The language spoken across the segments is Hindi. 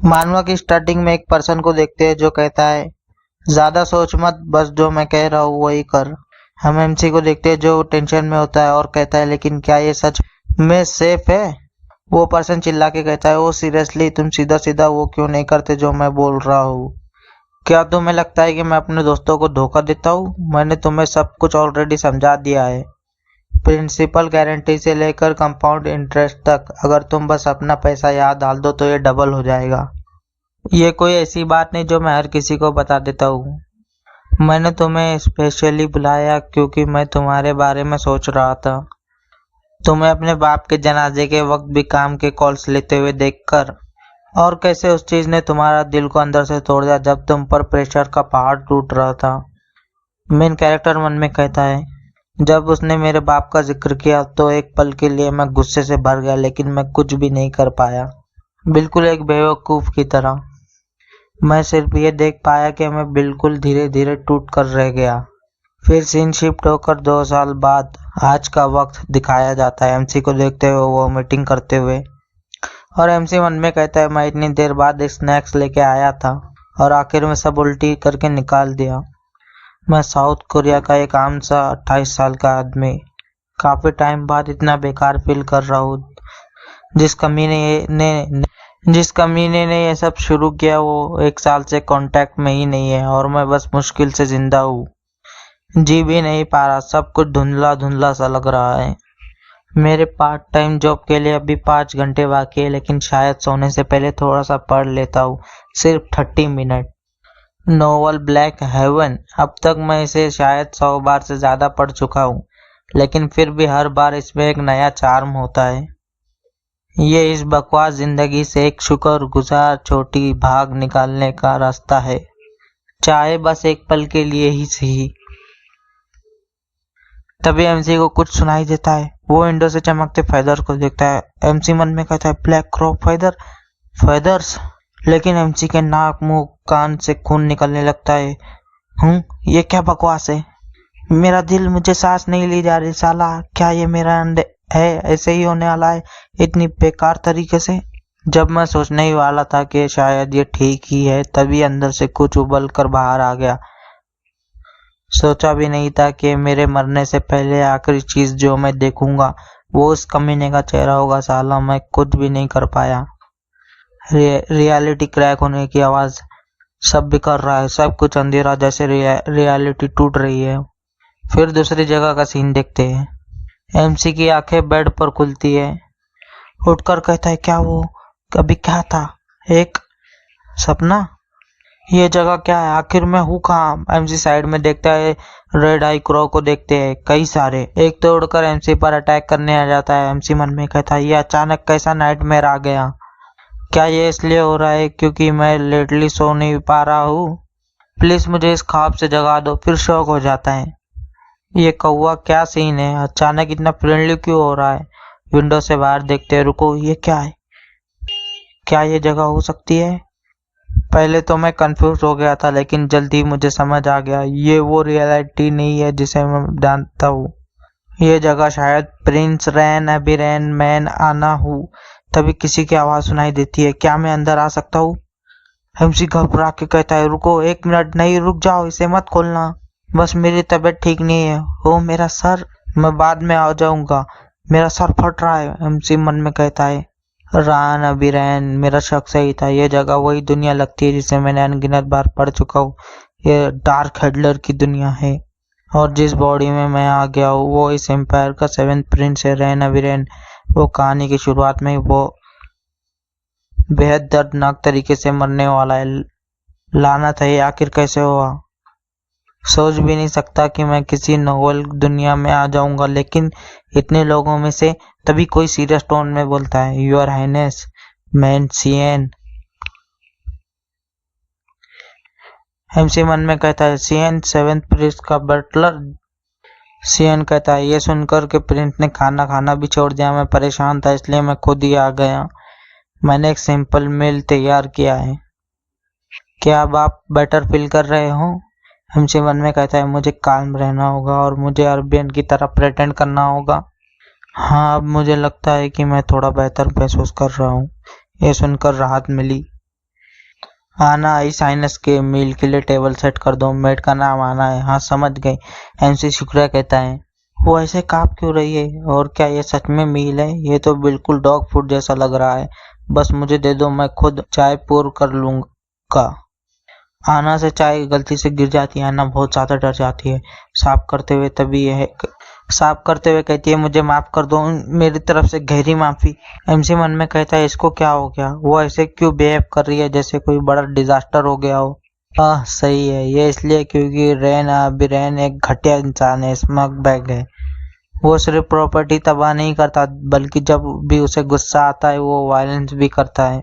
मानवा की स्टार्टिंग में एक पर्सन को देखते हैं जो कहता है ज्यादा सोच मत, बस जो मैं कह रहा हूँ वही कर। हम एमसी को देखते हैं जो टेंशन में होता है और कहता है लेकिन क्या ये सच में सेफ है। वो पर्सन चिल्ला के कहता है ओ सीरियसली तुम सीधा सीधा वो क्यों नहीं करते जो मैं बोल रहा हूँ। क्या तुम्हें लगता है कि मैं अपने दोस्तों को धोखा देता हूँ? मैंने तुम्हें सब कुछ ऑलरेडी समझा दिया है, प्रिंसिपल गारंटी से लेकर कंपाउंड इंटरेस्ट तक। अगर तुम बस अपना पैसा यहाँ डाल दो तो ये डबल हो जाएगा। ये कोई ऐसी बात नहीं जो मैं हर किसी को बता देता हूँ। मैंने तुम्हें स्पेशली बुलाया क्योंकि मैं तुम्हारे बारे में सोच रहा था। तुम्हें अपने बाप के जनाजे के वक्त भी काम के कॉल्स लेते हुए देखकर, और कैसे उस चीज ने तुम्हारा दिल को अंदर से तोड़ दिया जब तुम पर प्रेशर का पहाड़ टूट रहा था। मेन कैरेक्टर मन में कहता है जब उसने मेरे बाप का जिक्र किया तो एक पल के लिए मैं गुस्से से भर गया, लेकिन मैं कुछ भी नहीं कर पाया, बिल्कुल एक बेवकूफ की तरह। मैं सिर्फ ये देख पाया कि मैं बिल्कुल धीरे धीरे टूट कर रह गया। फिर सीन शिफ्ट होकर 2 साल बाद आज का वक्त दिखाया जाता है। एमसी को देखते हुए वो मीटिंग करते हुए, और एमसी मन में कहता है मैं इतनी देर बाद स्नैक्स लेके आया था और आखिर में सब उल्टी करके निकाल दिया। मैं साउथ कोरिया का एक आम सा 28 साल का आदमी काफी टाइम बाद इतना बेकार फील कर रहा हूँ। जिस कमीने ने ये सब शुरू किया वो 1 साल से कांटेक्ट में ही नहीं है और मैं बस मुश्किल से जिंदा हूँ। जी भी नहीं पा रहा, सब कुछ धुंधला धुंधला सा लग रहा है। मेरे पार्ट टाइम जॉब के लिए अभी 5 घंटे बाकी है, लेकिन शायद सोने से पहले थोड़ा सा पढ़ लेता हूँ, सिर्फ 30 मिनट। नोवेल ब्लैक हेवन, अब तक मैं इसे शायद 100 बार से ज्यादा पढ़ चुका हूँ, लेकिन फिर भी हर बार इसमें एक नया चार्म होता है। ये इस बकवास जिंदगी से एक शुक्रगुजार छोटी भाग निकालने का रास्ता है, चाहे बस एक पल के लिए ही सही। तभी एमसी को कुछ सुनाई देता है। वो विंडो से चमकते फेदर को देखता है। एमसी मन में कहता है ब्लैक क्रॉप फेदर्स। लेकिन एमसी के नाक मुंह कान से खून निकलने लगता है। ये क्या बकवास है? मेरा दिल, मुझे सांस नहीं ली जा रही। साला क्या ये मेरा अंडे है? ऐसे ही होने वाला है इतनी बेकार तरीके से। जब मैं सोचने ही वाला था कि शायद ये ठीक ही है, तभी अंदर से कुछ उबल कर बाहर आ गया। सोचा भी नहीं था कि मेरे मरने से पहले आखिरी चीज जो मैं देखूंगा वो उस कमीने का चेहरा होगा। साला मैं कुछ भी नहीं कर पाया। रियलिटी क्रैक होने की आवाज, सब बिखर रहा है, सब कुछ अंधेरा, जैसे रियलिटी टूट रही है। फिर दूसरी जगह का सीन देखते हैं। एमसी की आंखें बेड पर खुलती है। उठकर कहता है क्या वो अभी क्या था, एक सपना? ये जगह क्या है? आखिर मैं हूँ कहाँ? एमसी साइड में देखता है। रेड आई क्रो को देखते हैं कई सारे। एक तो उड़कर एमसी पर अटैक करने आ जाता है। एमसी मन में कहता है ये अचानक कैसा नाइटमेयर आ गया? क्या ये इसलिए हो रहा है क्योंकि मैं लेटली सो नहीं पा रहा हूँ? प्लीज मुझे इस ख्वाब से जगा दो। फिर शौक हो जाता है। ये कौवा क्या सीन है? अचानक इतना फ्रेंडली क्यों हो रहा है? विंडो से बाहर देखते हैं। रुको, ये क्या है? क्या ये जगह हो सकती है? पहले तो मैं कंफ्यूज हो गया था, लेकिन जल्दी मुझे समझ आ गया ये वो रियलिटी नहीं है जिसे मैं जानता हूँ। ये जगह शायद प्रिंस रैन अभिरैन मैन आना हूँ। तभी किसी की आवाज सुनाई देती है। क्या मैं अंदर आ सकता हूँ? एमसी घबरा के कहता है रुको, 1 मिनट। नहीं, रुक जाओ, इसे मत खोलना। बस मेरी तबीयत ठीक नहीं है। ओ मेरा सर, मैं बाद में आ जाऊंगा, मेरा सर फट रहा है। एमसी मन में कहता है रान अभिरैन, मेरा शक सही था। ये जगह वही दुनिया लगती है जिसे मैंने अनगिनत बार पढ़ चुका हूँ। ये डार्क हेडलर की दुनिया है, और जिस बॉडी में मैं आ गया हूँ वो इस एम्पायर का 7th प्रिंस है, रैन अभिरैन। वो कहानी की शुरुआत में वो बेहद दर्दनाक तरीके से मरने वाला है। लानत है, ये आखिर कैसे हुआ? सोच भी नहीं सकता कि मैं किसी नोवेल दुनिया में आ जाऊंगा, लेकिन इतने लोगों में से। तभी कोई सीरियस टोन में बोलता है your highness, man CN. MC मन में कहता है सीएन 7th प्रिंस का बटलर। सीएन कहता है ये सुनकर के प्रिंस ने खाना खाना भी छोड़ दिया। मैं परेशान था इसलिए मैं खुद ही आ गया। मैंने एक सिंपल मील तैयार किया है। क्या अब आप बेटर फील कर रहे हो? एमसी मन में कहता है मुझे काल्म रहना होगा और मुझे अरबियन की तरह प्रेटेंड करना होगा। हाँ, अब मुझे लगता है कि मैं थोड़ा बेहतर महसूस कर रहा हूँ। ये सुनकर राहत मिली। आना आई साइनस के मील के लिए टेबल सेट कर दो, मेड का नाम आना है। हाँ समझ गई, एमसी शुक्रिया कहता है। वो ऐसे कांप क्यों रही है, और क्या ये सच में मील है? ये तो बिल्कुल डॉग फूड जैसा लग रहा है। बस मुझे दे दो, मैं खुद चाय पोर कर लूंगा। आना से चाय गलती से गिर जाती है। आना बहुत ज्यादा डर जाती है। साफ करते हुए कहती है, मुझे माफ कर दो, मेरी तरफ से गहरी माफी। एमसी मन में कहता है, इसको क्या हो गया? वो ऐसे क्यों बिहेव कर रही है जैसे कोई बड़ा डिजास्टर हो गया हो। सही है, ये इसलिए क्योंकि बिरेन एक घटिया इंसान है, स्मग बैग है। वो सिर्फ प्रॉपर्टी तबाह नहीं करता, बल्कि जब भी उसे गुस्सा आता है वो वायलेंस भी करता है।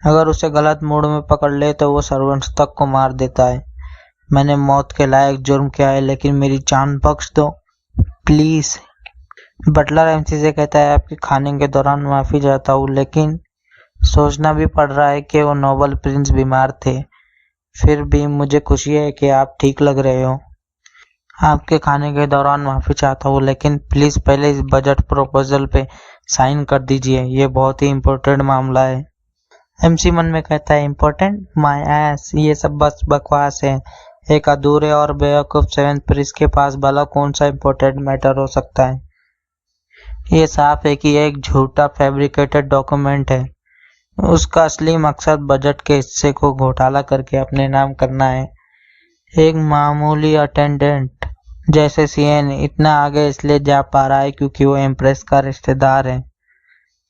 अगर उसे गलत मूड में पकड़ ले तो वो सर्वेंट्स तक को मार देता है। मैंने मौत के लायक जुर्म किया है, लेकिन मेरी जान बख्श दो प्लीज। बटलर एमसी से कहता है, आपके खाने के दौरान माफी चाहता हूँ, लेकिन सोचना भी पड़ रहा है कि वो नोबल प्रिंस बीमार थे। फिर भी मुझे खुशी है कि आप ठीक लग रहे हो। आपके खाने के दौरान माफी चाहता हूँ, लेकिन प्लीज पहले इस बजट प्रपोजल पे साइन कर दीजिए, ये बहुत ही इम्पोर्टेंट मामला है। एमसी मन में कहता है, इम्पोर्टेंट माय एस, ये सब बस बकवास है। एक अधूरे और बेवकूफ सेवेंथ प्रिंस के पास भला कौन सा इम्पोर्टेंट मैटर हो सकता है? ये साफ है कि एक झूठा फैब्रिकेटेड डॉक्यूमेंट है। उसका असली मकसद बजट के हिस्से को घोटाला करके अपने नाम करना है। एक मामूली अटेंडेंट जैसे सीएन इतना आगे इसलिए जा पा रहा है क्योंकि वो एम्प्रेस का रिश्तेदार है।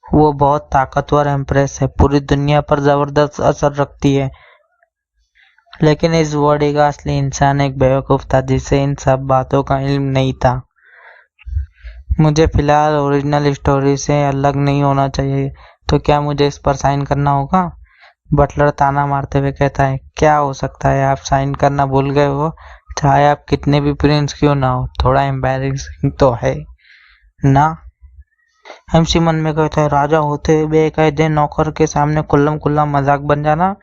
वो बहुत ताकतवर एम्प्रेस है, पूरी दुनिया पर जबरदस्त असर रखती है। लेकिन इस बॉडी का असली इंसान एक बेवकूफ था जिसे इन सब बातों का इल्म नहीं था। मुझे फिलहाल ओरिजिनल स्टोरी से अलग नहीं होना चाहिए, तो क्या मुझे इस पर साइन करना होगा? बटलर ताना मारते हुए कहता है, क्या हो सकता है, आप साइन करना भूल गए हो? चाहे आप कितने भी प्रिंस क्यों ना हो, थोड़ा एम्बैरेसिंग तो है ना। एमसी मन में कहता है, राजा होते हुए बेकायदे नौकर के सामने खुल्लम खुल्ला मजाक बन जाना।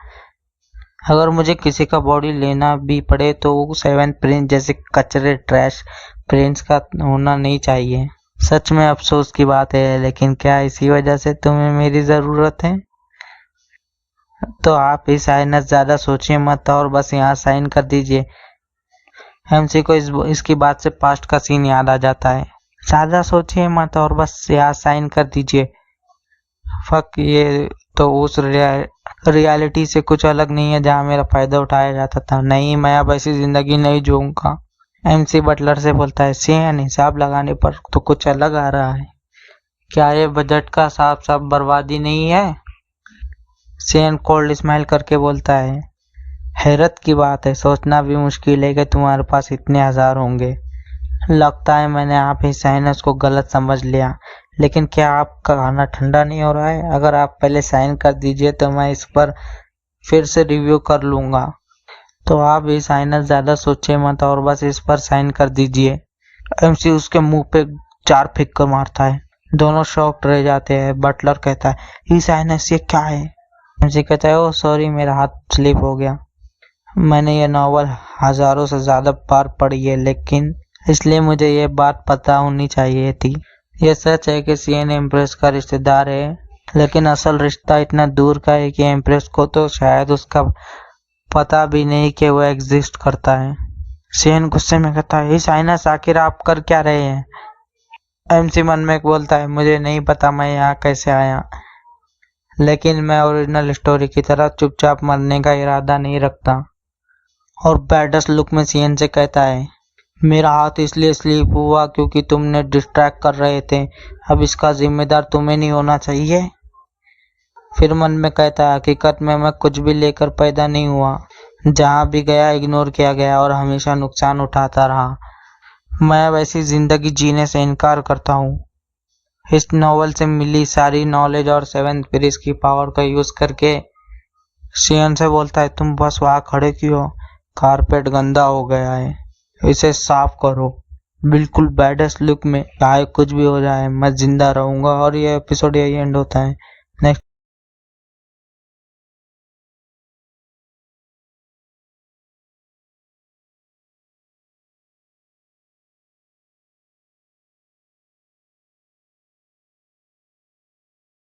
अगर मुझे किसी का बॉडी लेना भी पड़े तो वो सेवेंथ प्रिंस जैसे कचरे ट्रैश प्रिंस का होना नहीं चाहिए। सच में अफसोस की बात है, लेकिन क्या इसी वजह से तुम्हें मेरी जरूरत है? तो आप इस साइनस ज्यादा सोचिए मत और बस यहाँ साइन कर दीजिए। एमसी को इसकी बात से पास्ट का सीन याद आ जाता है। ज्यादा सोचिए मत और बस यहाँ साइन कर दीजिए। फक, ये तो उस रियलिटी से कुछ अलग नहीं है जहाँ मेरा फायदा उठाया जाता था। नहीं, मैं अब ऐसी जिंदगी नहीं जीऊंगा। एमसी बटलर से बोलता है, सीएन हिसाब लगाने पर तो कुछ अलग आ रहा है। क्या ये बजट का साफ साफ बर्बादी नहीं है? सीएन कोल्ड स्माइल करके बोलता है, हैरत की बात है, सोचना भी मुश्किल है कि तुम्हारे पास इतने हजार होंगे। लगता है मैंने आप ही साइनस को गलत समझ लिया, लेकिन क्या आपका खाना ठंडा नहीं हो रहा है? अगर आप पहले साइन कर दीजिए तो मैं इस पर फिर से रिव्यू कर लूंगा। तो आप ही साइनस ज्यादा सोचे मत और बस इस पर साइन कर दीजिए। एमसी उसके मुंह पे 4 फिक्कर मारता है। दोनों शॉक्ड रह जाते हैं। बटलर कहता है, ही साइनस ये क्या है? एमसी कहता है, ओ सॉरी, मेरा हाथ स्लिप हो गया। मैंने ये नॉवल हजारों से ज्यादा बार पढ़ी है, लेकिन इसलिए मुझे ये बात पता होनी चाहिए थी। यह सच है कि सीएन एम्प्रेस का रिश्तेदार है, लेकिन असल रिश्ता इतना दूर का है कि एम्प्रेस को तो शायद उसका पता भी नहीं कि वो एग्जिस्ट करता है। सीएन गुस्से में कहता है, साइनस आखिर आप कर क्या रहे हैं? एमसी मन में बोलता है, मुझे नहीं पता मैं यहाँ कैसे आया, लेकिन मैं ओरिजिनल स्टोरी की तरह चुपचाप मरने का इरादा नहीं रखता। और बैडस लुक में सीएन से कहता है, मेरा हाथ इसलिए स्लिप हुआ क्योंकि तुमने डिस्ट्रैक्ट कर रहे थे। अब इसका जिम्मेदार तुम्हें नहीं होना चाहिए। फिर मन में कहता है, हकीकत में मैं कुछ भी लेकर पैदा नहीं हुआ। जहाँ भी गया इग्नोर किया गया और हमेशा नुकसान उठाता रहा। मैं वैसी जिंदगी जीने से इनकार करता हूँ। इस नॉवल से मिली सारी नॉलेज और सेवेंथ प्रिंस की पावर का यूज करके सीएन से बोलता है, तुम बस वहाँ खड़े क्यों हो? कारपेट गंदा हो गया है, इसे साफ करो। बिल्कुल बैडेस्ट लुक में, चाहे कुछ भी हो जाए मैं जिंदा रहूंगा। और ये एपिसोड यही एंड होता है। नेक्स्ट